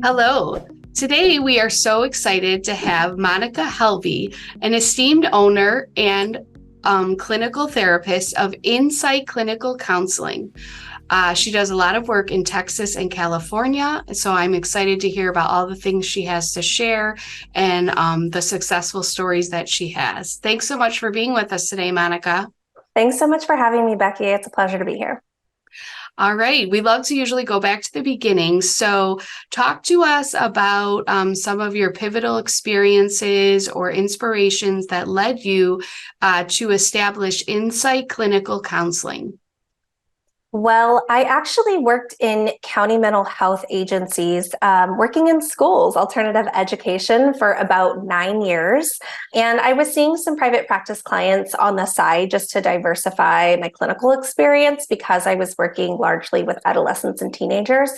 Hello. Today we are so excited to have Monica Helvie, an esteemed owner and clinical therapist of Insight Clinical Counseling. She does a lot of work in Texas and California, so I'm excited to hear about all the things she has to share and the successful stories that she has. Thanks so much for being with us today, Monica. Thanks so much for having me, Becky. It's a pleasure to be here. All right. We love to usually go back to the beginning. So, talk to us about some of your pivotal experiences or inspirations that led you to establish Insight Clinical Counseling. Well, I actually worked in county mental health agencies, working in schools, alternative education for about 9 years. And I was seeing some private practice clients on the side just to diversify my clinical experience because I was working largely with adolescents and teenagers.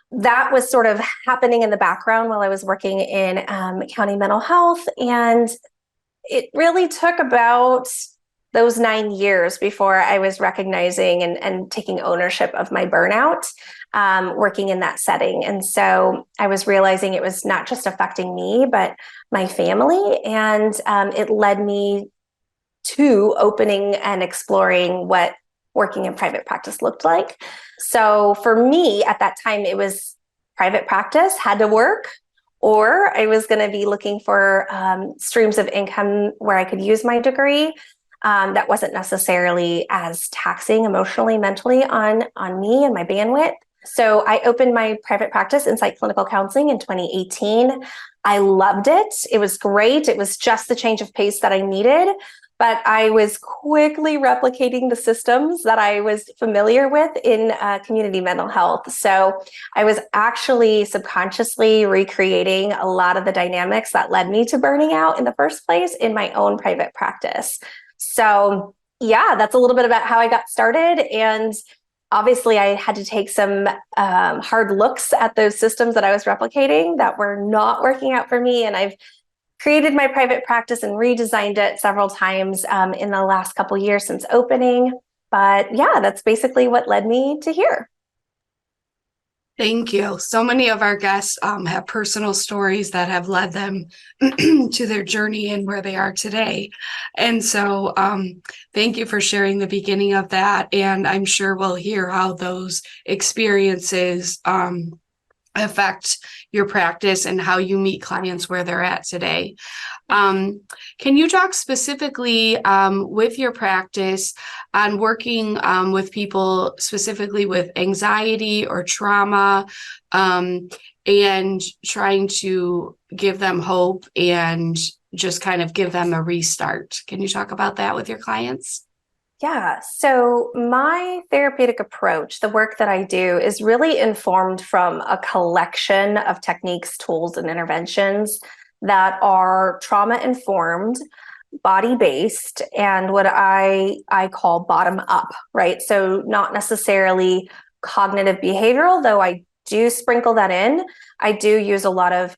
That was sort of happening in the background while I was working in county mental health. And it really took about those 9 years before I was recognizing and taking ownership of my burnout, working in that setting. And so I was realizing it was not just affecting me, but my family. And it led me to opening and exploring what working in private practice looked like. So for me at that time, it was private practice, had to work, or I was going to be looking for streams of income where I could use my degree. That wasn't necessarily as taxing emotionally, mentally on me and my bandwidth. So I opened my private practice, Insight Clinical Counseling, in 2018. I loved it. It was great. It was just the change of pace that I needed. But I was quickly replicating the systems that I was familiar with in community mental health. So I was actually subconsciously recreating a lot of the dynamics that led me to burning out in the first place in my own private practice. So yeah, that's a little bit about how I got started. And obviously I had to take some hard looks at those systems that I was replicating that were not working out for me. And I've created my private practice and redesigned it several times in the last couple years since opening. But yeah, that's basically what led me to here. Thank you. So many of our guests have personal stories that have led them to their journey and where they are today. And so thank you for sharing the beginning of that. And I'm sure we'll hear how those experiences affect your practice and how you meet clients where they're at today. Can you talk specifically with your practice on working with people specifically with anxiety or trauma and trying to give them hope and just kind of give them a restart? Can you talk about that with your clients? Yeah, so my therapeutic approach, the work that I do, is really informed from a collection of techniques, tools, and interventions that are trauma informed, body based, and what I call bottom up, right? So not necessarily cognitive behavioral, though I do sprinkle that in. I do use a lot of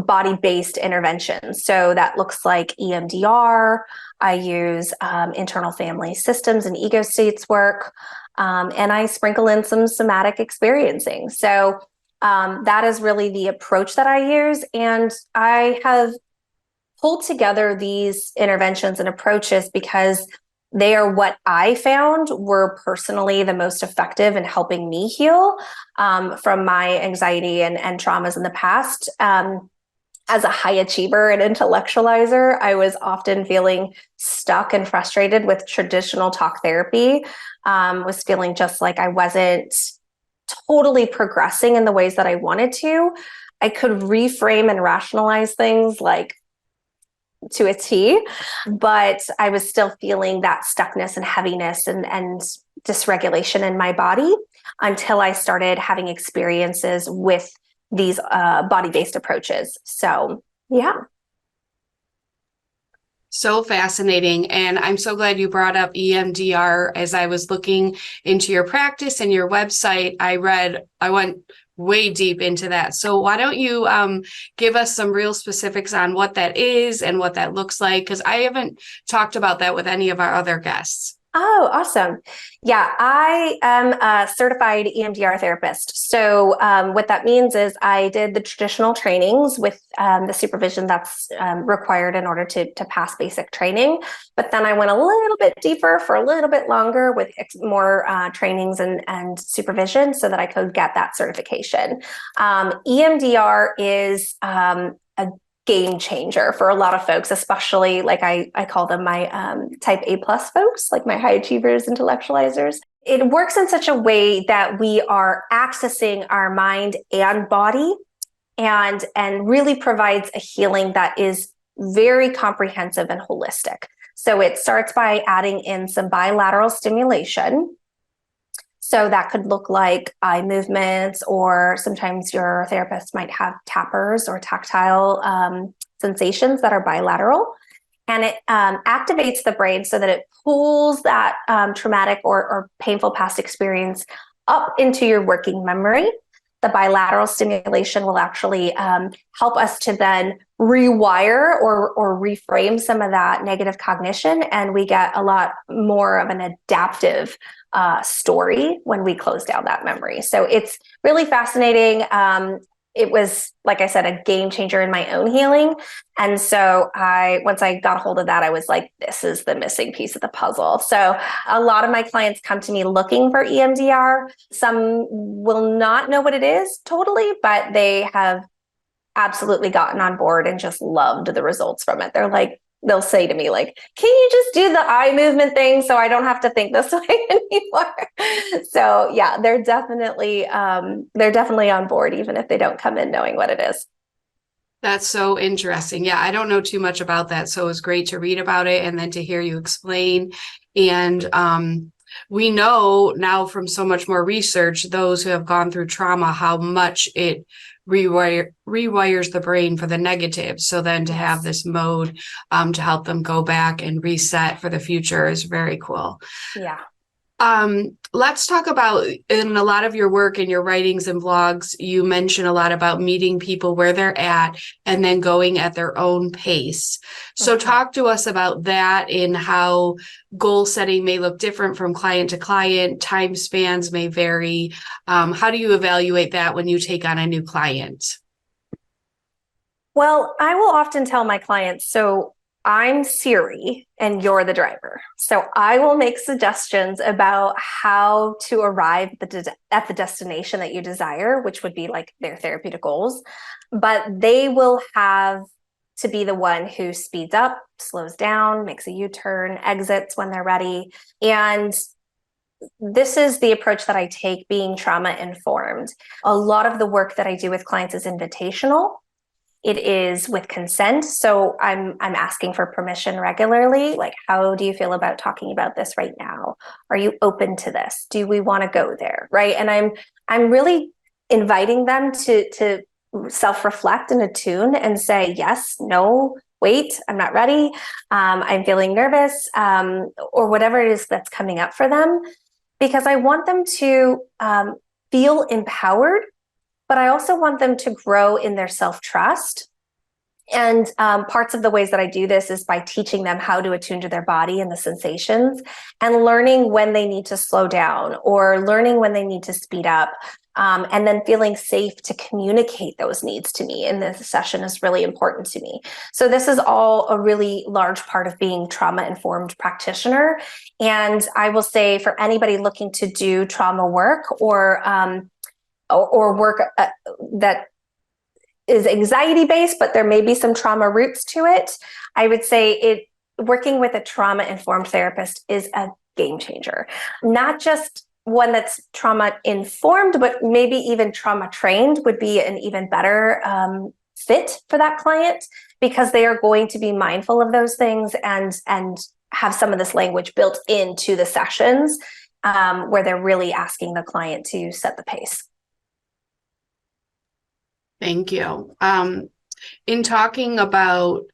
body based interventions. So that looks like EMDR. I use internal family systems and ego states work, and I sprinkle in some somatic experiencing. So that is really the approach that I use. And I have pulled together these interventions and approaches because they are what I found were personally the most effective in helping me heal from my anxiety and traumas in the past. As a high achiever and intellectualizer, I was often feeling stuck and frustrated with traditional talk therapy, was feeling just like I wasn't totally progressing in the ways that I wanted to. I could reframe and rationalize things like to a T, but I was still feeling that stuckness and heaviness and dysregulation in my body until I started having experiences with these body-based approaches. So, yeah. So fascinating. And I'm so glad you brought up EMDR. As I was looking into your practice and your website, I went way deep into that. So why don't you give us some real specifics on what that is and what that looks like? Because I haven't talked about that with any of our other guests. Oh, awesome. Yeah, I am a certified EMDR therapist. So, what that means is I did the traditional trainings with the supervision that's required in order to pass basic training. But then I went a little bit deeper for a little bit longer with more trainings and supervision so that I could get that certification. EMDR is a game changer for a lot of folks, especially like I call them my type A plus folks, like my high achievers, intellectualizers. It works in such a way that we are accessing our mind and body and really provides a healing that is very comprehensive and holistic. So it starts by adding in some bilateral stimulation. So that could look like eye movements, or sometimes your therapist might have tappers or tactile sensations that are bilateral. And it activates the brain so that it pulls that traumatic or painful past experience up into your working memory. The bilateral stimulation will actually help us to then rewire or reframe some of that negative cognition, and we get a lot more of an adaptive story when we close down that memory. So it's really fascinating. It was, like I said, a game changer in my own healing. And so once I got a hold of that, I was like, this is the missing piece of the puzzle. So a lot of my clients come to me looking for EMDR. Some will not know what it is totally, but they have absolutely gotten on board and just loved the results from it. They'll say to me like, can you just do the eye movement thing so I don't have to think this way anymore? So yeah, they're definitely on board, even if they don't come in knowing what it is. That's so interesting. Yeah, I don't know too much about that, so it was great to read about it and then to hear you explain. And we know now from so much more research, those who have gone through trauma, how much it rewires the brain for the negative. So then to have this mode to help them go back and reset for the future is very cool. Yeah. Let's talk about, in a lot of your work and your writings and blogs, you mention a lot about meeting people where they're at and then going at their own pace. So talk to us about that and how goal setting may look different from client to client. Time spans may vary. How do you evaluate that when you take on a new client? Well, I will often tell my clients, so I'm Siri and you're the driver. So I will make suggestions about how to arrive at the destination that you desire, which would be like their therapeutic goals. But they will have to be the one who speeds up, slows down, makes a U-turn, exits when they're ready. And this is the approach that I take, being trauma informed. A lot of the work that I do with clients is invitational. It is with consent. So I'm asking for permission regularly. Like, how do you feel about talking about this right now? Are you open to this? Do we want to go there? Right. And I'm really inviting them to self-reflect and attune and say, yes, no, wait, I'm not ready. I'm feeling nervous, or whatever it is that's coming up for them, because I want them to feel empowered, but I also want them to grow in their self-trust. And parts of the ways that I do this is by teaching them how to attune to their body and the sensations, and learning when they need to slow down or learning when they need to speed up. And then feeling safe to communicate those needs to me in this session is really important to me. So this is all a really large part of being trauma-informed practitioner. And I will say, for anybody looking to do trauma work or work that is anxiety-based, but there may be some trauma roots to it, I would say working with a trauma-informed therapist is a game changer. Not just one that's trauma-informed, but maybe even trauma-trained would be an even better fit for that client, because they are going to be mindful of those things and have some of this language built into the sessions, where they're really asking the client to set the pace. Thank you. In talking about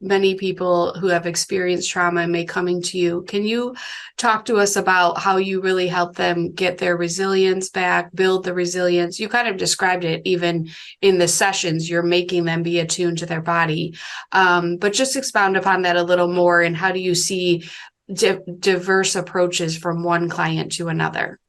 many people who have experienced trauma and may coming to you, can you talk to us about how you really help them get their resilience back, build the resilience? You kind of described it even in the sessions, you're making them be attuned to their body. But just expound upon that a little more, and how do you see diverse approaches from one client to another.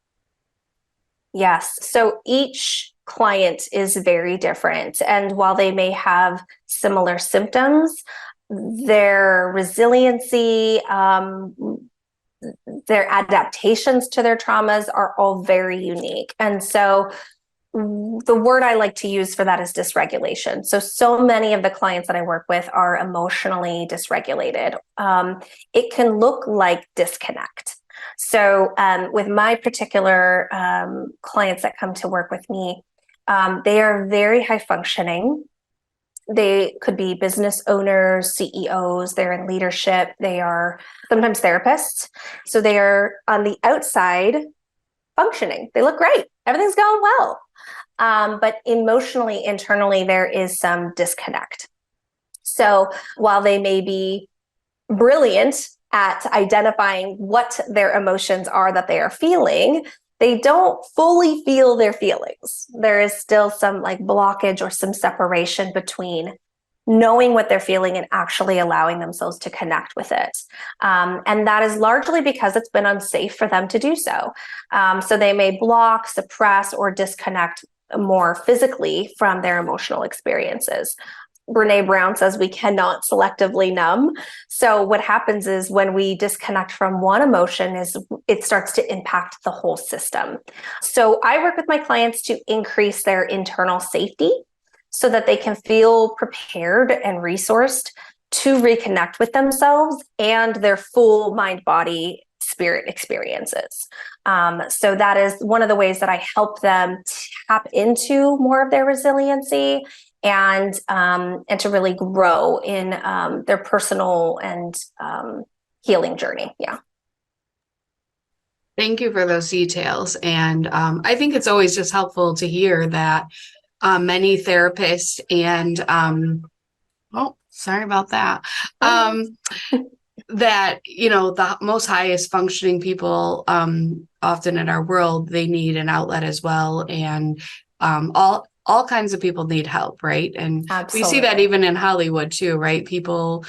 Yes. So each client is very different. And while they may have similar symptoms, their resiliency, their adaptations to their traumas are all very unique. And so the word I like to use for that is dysregulation. So many of the clients that I work with are emotionally dysregulated. It can look like disconnect. So with my particular clients that come to work with me, they are very high functioning. They could be business owners, CEOs, they're in leadership, they are sometimes therapists. So they are on the outside functioning. They look great. Everything's going well. But emotionally, internally, there is some disconnect. So while they may be brilliant at identifying what their emotions are that they are feeling, they don't fully feel their feelings. There is still some like blockage or some separation between knowing what they're feeling and actually allowing themselves to connect with it. And that is largely because it's been unsafe for them to do so. So they may block, suppress, or disconnect more physically from their emotional experiences. Brene Brown says we cannot selectively numb. So what happens is when we disconnect from one emotion is it starts to impact the whole system. So I work with my clients to increase their internal safety so that they can feel prepared and resourced to reconnect with themselves and their full mind, body, spirit experiences. So that is one of the ways that I help them tap into more of their resiliency and to really grow in their personal and healing journey. Yeah. Thank you for those details. And I think it's always just helpful to hear that many therapists and oh, sorry about that. That, the most highest functioning people often in our world, they need an outlet as well. And all kinds of people need help, right? And Absolutely. we see that even in Hollywood too, right? People,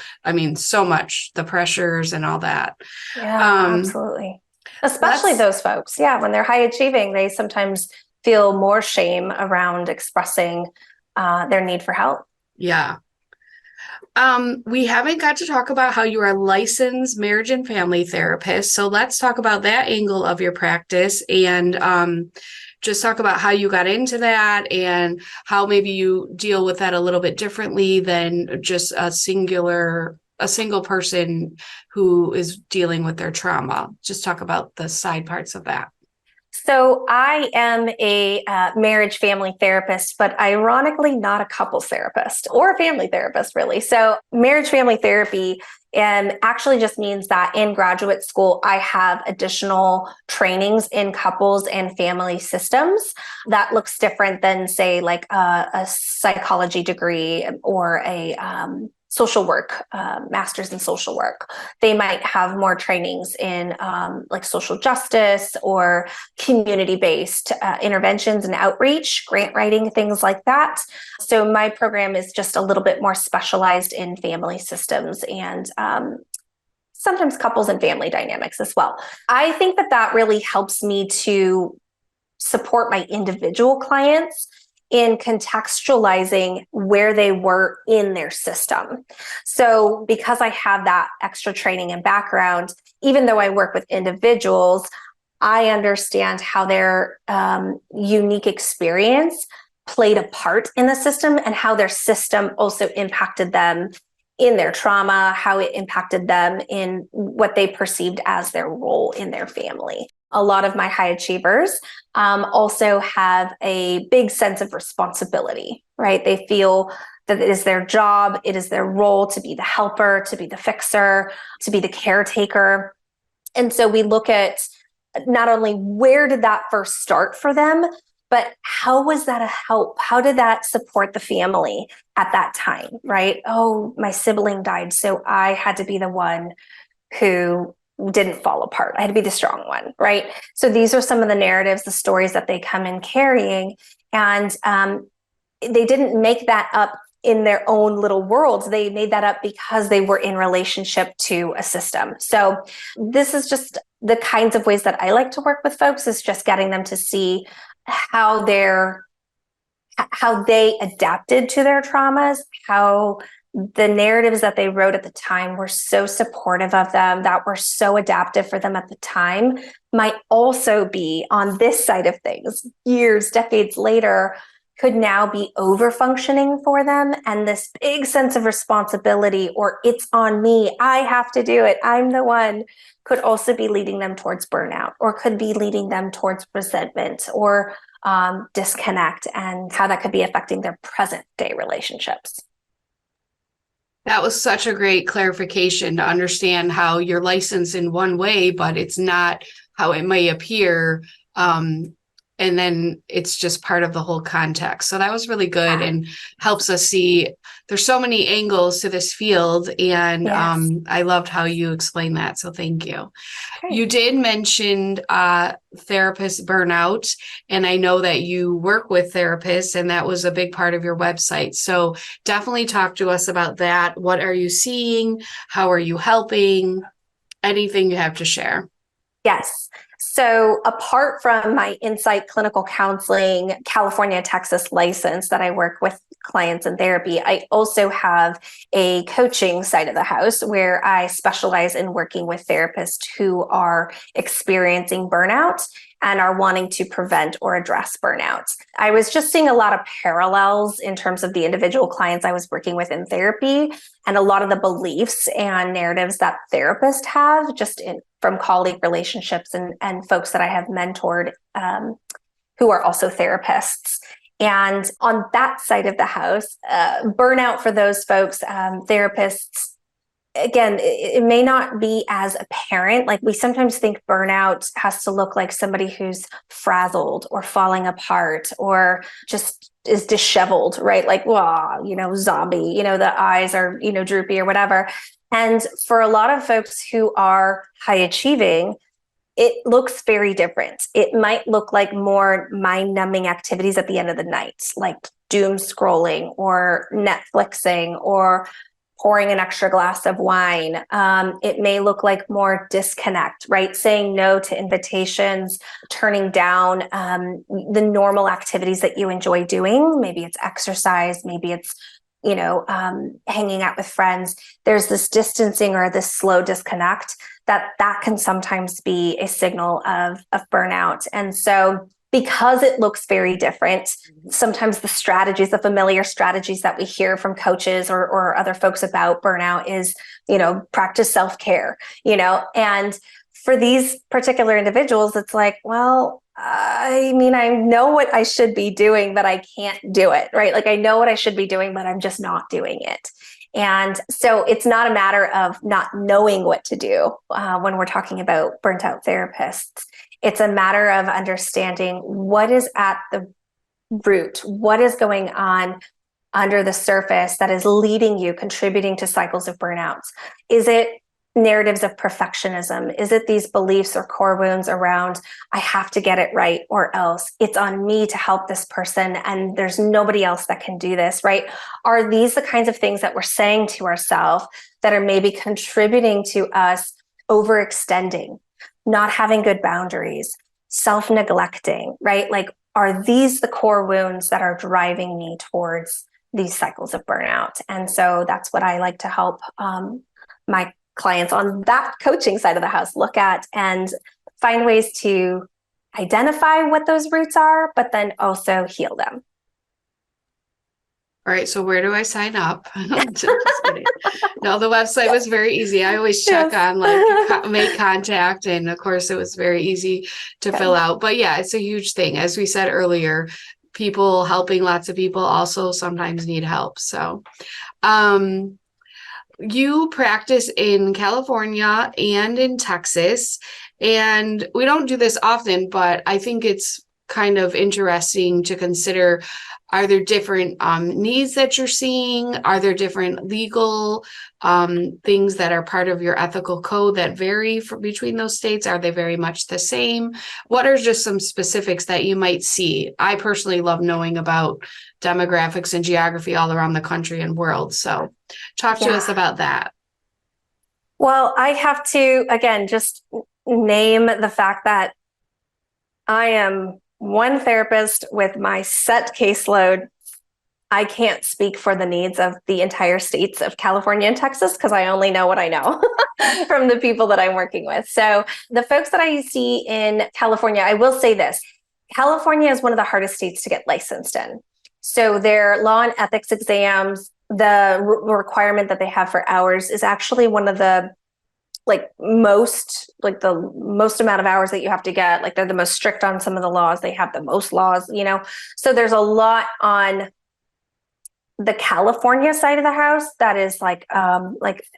so much, the pressures and all that. Yeah, absolutely. Especially those folks. Yeah, when they're high achieving, they sometimes feel more shame around expressing their need for help. Yeah. We haven't got to talk about how you are a licensed marriage and family therapist. So let's talk about that angle of your practice and just talk about how you got into that and how maybe you deal with that a little bit differently than just a single person who is dealing with their trauma. Just talk about the side parts of that. So I am a marriage family therapist, but ironically not a couples therapist or a family therapist, really. So marriage family therapy actually just means that in graduate school, I have additional trainings in couples and family systems that looks different than, say, like a psychology degree or a social work, master's in social work. They might have more trainings in like social justice or community-based interventions and outreach, grant writing, things like that. So my program is just a little bit more specialized in family systems and sometimes couples and family dynamics as well. I think that really helps me to support my individual clients in contextualizing where they were in their system. So because I have that extra training and background, even though I work with individuals, I understand how their unique experience played a part in the system and how their system also impacted them in their trauma, how it impacted them in what they perceived as their role in their family. A lot of my high achievers also have a big sense of responsibility, right? They feel that it is their job, it is their role to be the helper, to be the fixer, to be the caretaker. And so we look at not only where did that first start for them, but how was that a help? How did that support the family at that time, right? Oh, my sibling died, so I had to be the one who didn't fall apart. I had to be the strong one, right? So these are some of the narratives, the stories that they come in carrying. And they didn't make that up in their own little worlds. They made that up because they were in relationship to a system. So this is just the kinds of ways that I like to work with folks, is just getting them to see how they adapted to their traumas, how the narratives that they wrote at the time were so supportive of them, that were so adaptive for them at the time, might also be on this side of things, years, decades later, could now be over functioning for them. And this big sense of responsibility, or it's on me, I have to do it, I'm the one, could also be leading them towards burnout, or could be leading them towards resentment or disconnect, and how that could be affecting their present day relationships. That was such a great clarification to understand how you're licensed in one way, but it's not how it may appear. And then it's just part of the whole context. So that was really good and helps us see there's so many angles to this field. And Yes. I loved how you explained that. So thank you. Great. You did mention therapist burnout, and I know that you work with therapists, and that was a big part of your website. So definitely talk to us about that. What are you seeing? How are you helping? Anything you have to share. Yes. So apart from my Insight Clinical Counseling California, Texas license that I work with clients in therapy, I also have a coaching side of the house where I specialize in working with therapists who are experiencing burnout and are wanting to prevent or address burnout. I was just seeing a lot of parallels in terms of the individual clients I was working with in therapy, and a lot of the beliefs and narratives that therapists have just from colleague relationships and folks that I have mentored who are also therapists. And on that side of the house, burnout for those folks, therapists, again, it may not be as apparent. Like, we sometimes think burnout has to look like somebody who's frazzled or falling apart or just is disheveled, right? Like, well, zombie, the eyes are, droopy or whatever. And for a lot of folks who are high achieving, it looks very different. It might look like more mind-numbing activities at the end of the night, like doom scrolling or Netflixing or pouring an extra glass of wine. It may look like more disconnect, right? Saying no to invitations, turning down the normal activities that you enjoy doing. Maybe it's exercise, maybe it's hanging out with friends. There's this distancing or this slow disconnect that can sometimes be a signal of burnout. And so because it looks very different, sometimes the familiar strategies that we hear from coaches or other folks about burnout is, practice self-care, and for these particular individuals, it's like, well, I know what I should be doing, but I can't do it, right? Like, I know what I should be doing, but I'm just not doing it. And so it's not a matter of not knowing what to do when we're talking about burnt out therapists. It's a matter of understanding what is at the root, what is going on under the surface that is leading you, contributing to cycles of burnouts. Is it narratives of perfectionism? Is it these beliefs or core wounds around, I have to get it right or else it's on me to help this person and there's nobody else that can do this, right? Are these the kinds of things that we're saying to ourselves that are maybe contributing to us overextending, not having good boundaries, self-neglecting, right? Like, are these the core wounds that are driving me towards these cycles of burnout? And so that's what I like to help my clients on that coaching side of the house look at and find ways to identify what those roots are, but then also heal them. All right, so where do I sign up? Just kidding. No, the website was very easy. I always check on make contact, and of course it was very easy to fill out. But yeah, it's a huge thing. As we said earlier, people helping lots of people also sometimes need help. So you practice in California and in Texas, and we don't do this often, but I think it's kind of interesting to consider Are there different needs that you're seeing? Are there different legal things that are part of your ethical code that vary between those states? Are they very much the same? What are just some specifics that you might see? I personally love knowing about demographics and geography all around the country and world. So talk to us Yeah. about that. Well, I have to, again, just name the fact that I am one therapist with my set caseload. I can't speak for the needs of the entire states of California and Texas because I only know what I know from the people that I'm working with. So, the folks that I see in California, I will say this: California is one of the hardest states to get licensed in. So, their law and ethics exams, the requirement that they have for hours is actually one of the the most amount of hours that you have to get. Like, they're the most strict on some of the laws. They have the most laws, you know. So there's a lot on the California side of the house that is like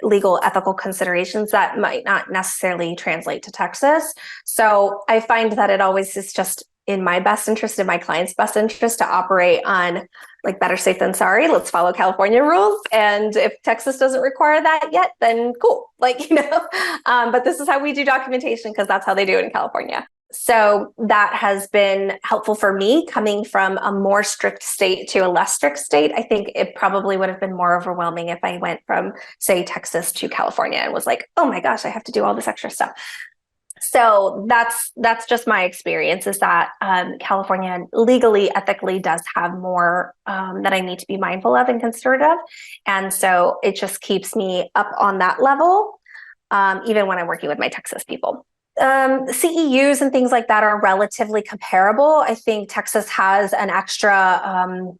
legal ethical considerations that might not necessarily translate to Texas. So I find that it always is just in my best interest, in my client's best interest, to operate on like better safe than sorry. Let's follow California rules. And if Texas doesn't require that yet, then cool. Like, you know, but this is how we do documentation because that's how they do it in California. So that has been helpful for me coming from a more strict state to a less strict state. I think it probably would have been more overwhelming if I went from, say, Texas to California and was like, oh my gosh, I have to do all this extra stuff. So that's just my experience, is that California legally, ethically does have more that I need to be mindful of and considerate of. And so it just keeps me up on that level, even when I'm working with my Texas people. CEUs and things like that are relatively comparable. I think Texas has an extra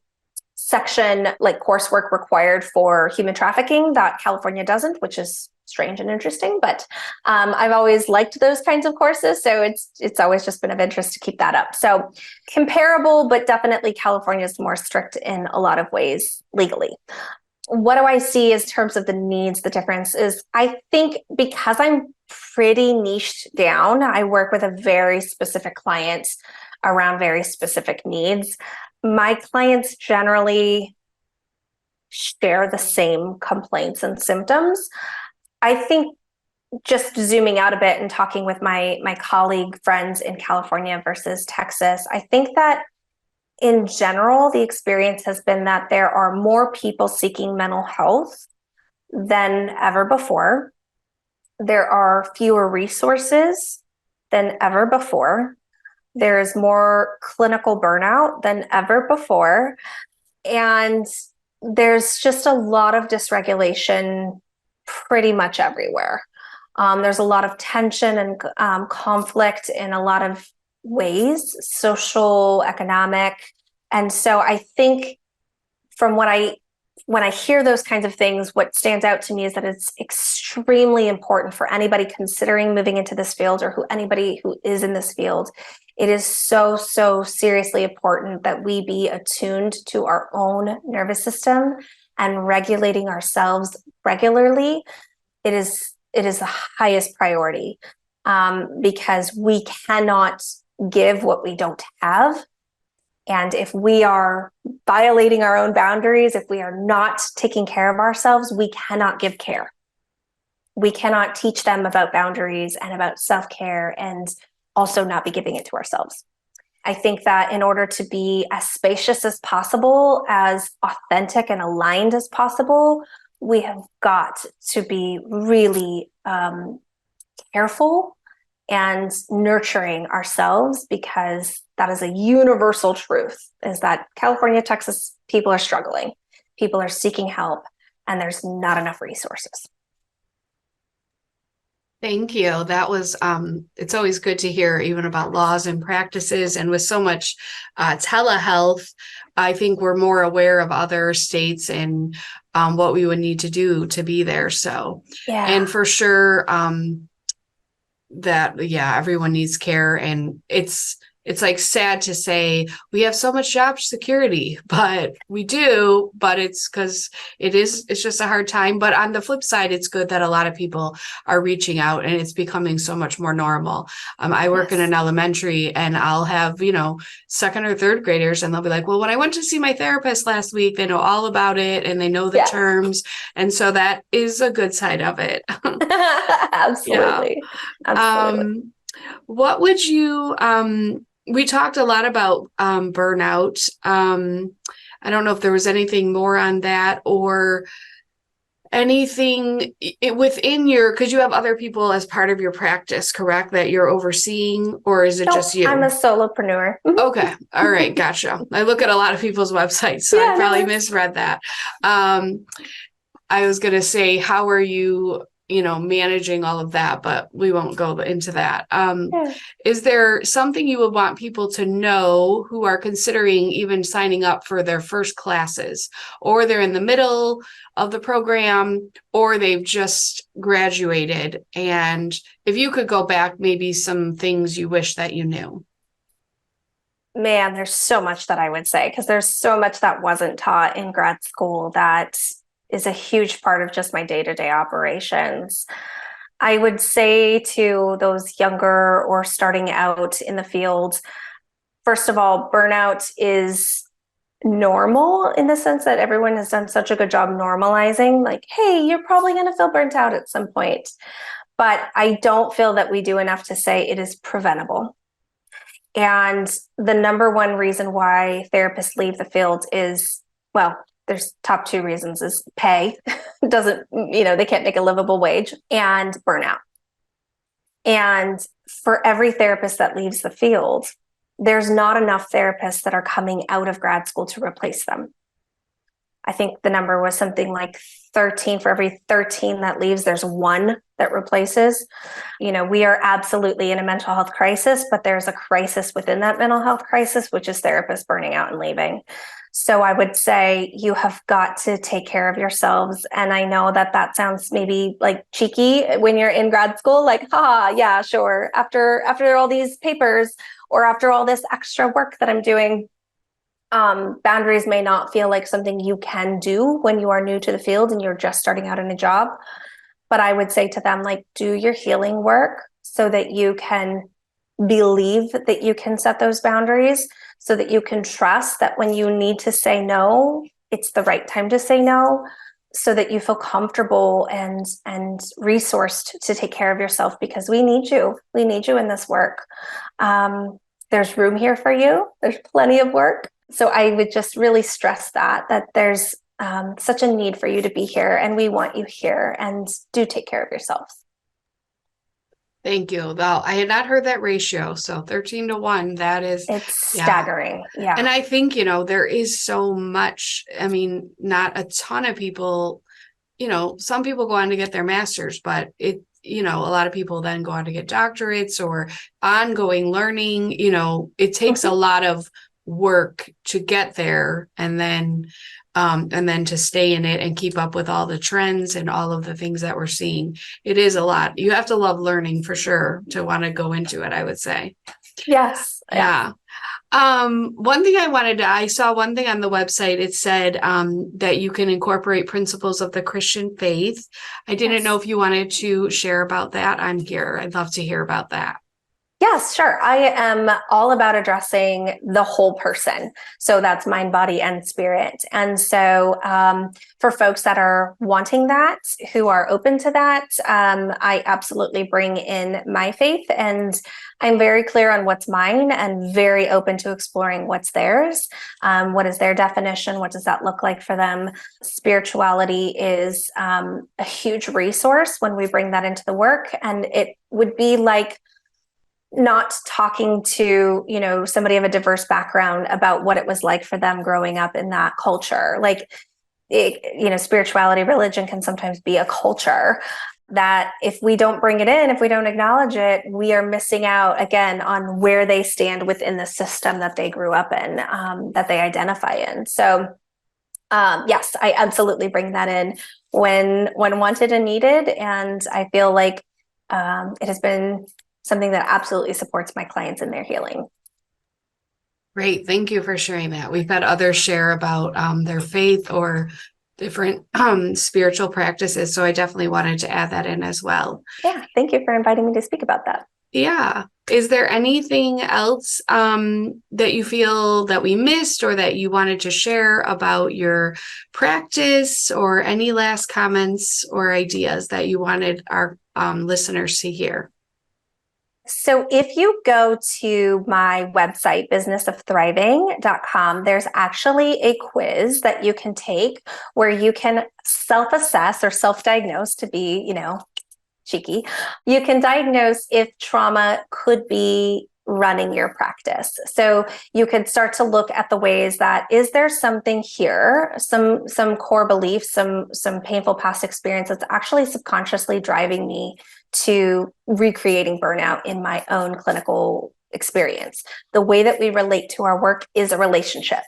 section, like coursework required for human trafficking, that California doesn't, which is strange and interesting. But I've always liked those kinds of courses, so it's always just been of interest to keep that up. So comparable, but definitely California is more strict in a lot of ways legally. What do I see in terms of the needs? The difference is, I think because I'm pretty niched down, I work with a very specific client around very specific needs. My clients generally share the same complaints and symptoms. I think, just zooming out a bit and talking with my colleague friends in California versus Texas, I think that in general, the experience has been that there are more people seeking mental health than ever before. There are fewer resources than ever before. There is more clinical burnout than ever before. And there's just a lot of dysregulation pretty much everywhere. There's a lot of tension and conflict in a lot of ways, social, economic. And so I think from when I hear those kinds of things, what stands out to me is that it's extremely important for anybody considering moving into this field, or anybody who is in this field. It is so, so seriously important that we be attuned to our own nervous system and regulating ourselves regularly. It is the highest priority, because we cannot give what we don't have. And if we are violating our own boundaries, if we are not taking care of ourselves, we cannot give care. We cannot teach them about boundaries and about self-care and also not be giving it to ourselves. I think that in order to be as spacious as possible, as authentic and aligned as possible, we have got to be really careful and nurturing ourselves, because that is a universal truth, is that California, Texas people are struggling. People are seeking help, and there's not enough resources. Thank you. That was, it's always good to hear even about laws and practices. And with so much telehealth, I think we're more aware of other states and what we would need to do to be there. So, and Yeah. for sure, that, yeah, everyone needs care, and it's it's like sad to say we have so much job security, but we do, but it's because it's just a hard time. But on the flip side, it's good that a lot of people are reaching out and it's becoming so much more normal. I work in Yes. an elementary and I'll have, second or third graders and they'll be like, well, when I went to see my therapist last week, they know all about it and they know the Yes. terms. And so that is a good side of it. Yeah. Absolutely. Absolutely. What would you we talked a lot about burnout. I don't know if there was anything more on that or anything within your, because you have other people as part of your practice, correct? That you're overseeing, or is it just Nope, I'm a you? solopreneur. Okay. All right. Gotcha. I look at a lot of people's websites, so I Yeah, no, probably misread that. Um, I was going to say, how are you, managing all of that, but we won't go into that. yeah. Is there something you would want people to know who are considering even signing up for their first classes, or they're in the middle of the program, or they've just graduated? And if you could go back, maybe some things you wish that you knew. Man, there's so much that I would say because there's so much that wasn't taught in grad school that is a huge part of just my day-to-day operations. I would say to those younger or starting out in the field, first of all, burnout is normal in the sense that everyone has done such a good job normalizing, like, hey, you're probably going to feel burnt out at some point. But I don't feel that we do enough to say it is preventable. And the number one reason why therapists leave the field is, well, there's top two reasons is pay doesn't, they can't make a livable wage, and burnout. And for every therapist that leaves the field, there's not enough therapists that are coming out of grad school to replace them. I think the number was something like 13. For every 13 that leaves, there's one that replaces. We are absolutely in a mental health crisis, but there's a crisis within that mental health crisis, which is therapists burning out and leaving. So I would say you have got to take care of yourselves. And I know that sounds maybe like cheeky when you're in grad school, like, yeah, sure. After all these papers or after all this extra work that I'm doing, boundaries may not feel like something you can do when you are new to the field and you're just starting out in a job. But I would say to them, like, do your healing work so that you can believe that you can set those boundaries, so that you can trust that when you need to say no, it's the right time to say no, so that you feel comfortable and resourced to take care of yourself, because we need you. We need you in this work. There's room here for you. There's plenty of work. So I would just really stress that there's such a need for you to be here, and we want you here, and do take care of yourselves. Thank you. Well, I had not heard that ratio. So 13-1, that is, It's yeah. staggering. Yeah. And I think, there is so much. I mean, not a ton of people, some people go on to get their masters, but a lot of people then go on to get doctorates or ongoing learning. It takes a lot of work to get there, and then to stay in it and keep up with all the trends and all of the things that we're seeing. It is a lot. You have to love learning for sure to want to go into it, I would say. Yes. Yeah. I saw one thing on the website. It said that you can incorporate principles of the Christian faith. I didn't know Yes. if you wanted to share about that. I'm here. I'd love to hear about that. Yes, sure. I am all about addressing the whole person. So that's mind, body, and spirit. And so for folks that are wanting that, who are open to that, I absolutely bring in my faith, and I'm very clear on what's mine and very open to exploring what's theirs. What is their definition? What does that look like for them? Spirituality is a huge resource when we bring that into the work. And it would be like not talking to, somebody of a diverse background about what it was like for them growing up in that culture. Like, spirituality, religion can sometimes be a culture that if we don't bring it in, if we don't acknowledge it, we are missing out again on where they stand within the system that they grew up in, that they identify in. So yes, I absolutely bring that in when wanted and needed. And I feel like it has been something that absolutely supports my clients in their healing. Great. Thank you for sharing that. We've had others share about their faith or different spiritual practices. So I definitely wanted to add that in as well. Yeah, thank you for inviting me to speak about that. Yeah. Is there anything else that you feel that we missed or that you wanted to share about your practice, or any last comments or ideas that you wanted our listeners to hear? So if you go to my website, businessofthriving.com, there's actually a quiz that you can take where you can self-assess or self-diagnose, to be, cheeky. You can diagnose if trauma could be running your practice. So you could start to look at the ways that, is there something here, some core beliefs, some painful past experience that's actually subconsciously driving me to recreating burnout in my own clinical experience. The way that we relate to our work is a relationship.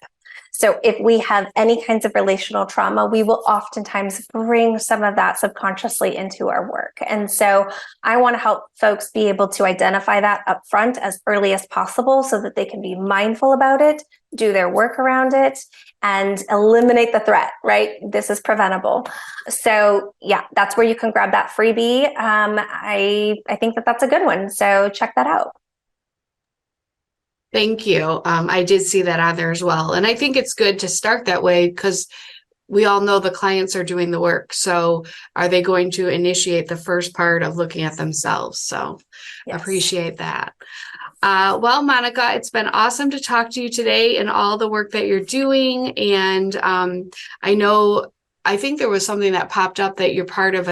So if we have any kinds of relational trauma, we will oftentimes bring some of that subconsciously into our work. And so I want to help folks be able to identify that up front as early as possible so that they can be mindful about it, do their work around it, and eliminate the threat, right? This is preventable. So yeah, that's where you can grab that freebie. I think that that's a good one. So check that out. Thank you. I did see that on there as well. And I think it's good to start that way because we all know the clients are doing the work. So are they going to initiate the first part of looking at themselves? So Yes. Appreciate that. Well, Monica, it's been awesome to talk to you today and all the work that you're doing. And I think there was something that popped up that you're part of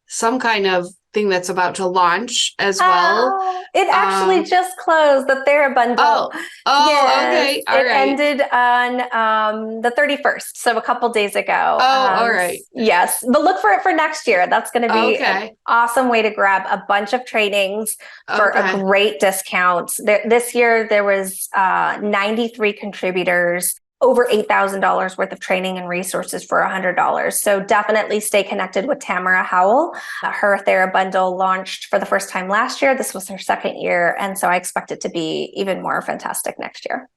some kind of thing that's about to launch as well. It actually just closed, the Thera bundle. Yes, Okay. All it right. ended on the 31st, so a couple days ago. All right. Yes, but look for it for next year. That's going to be an Okay. awesome way to grab a bunch of trainings for a Okay. great discount. This year there was 93 contributors, over $8,000 worth of training and resources for $100. So definitely stay connected with Tamara Howell. Her Thera bundle launched for the first time last year. This was her second year. And so I expect it to be even more fantastic next year.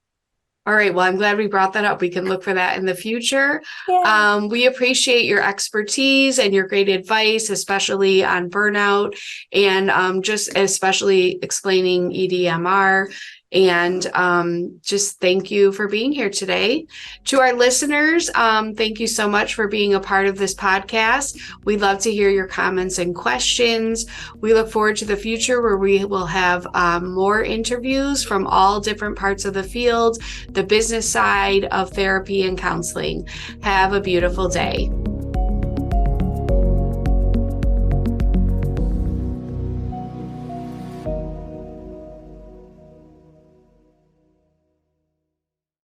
All right. Well, I'm glad we brought that up. We can look for that in the future. Yeah. We appreciate your expertise and your great advice, especially on burnout and just especially explaining EDMR. And just thank you for being here today. To our listeners, thank you so much for being a part of this podcast. We'd love to hear your comments and questions. We look forward to the future where we will have more interviews from all different parts of the field, the business side of therapy and counseling. Have a beautiful day.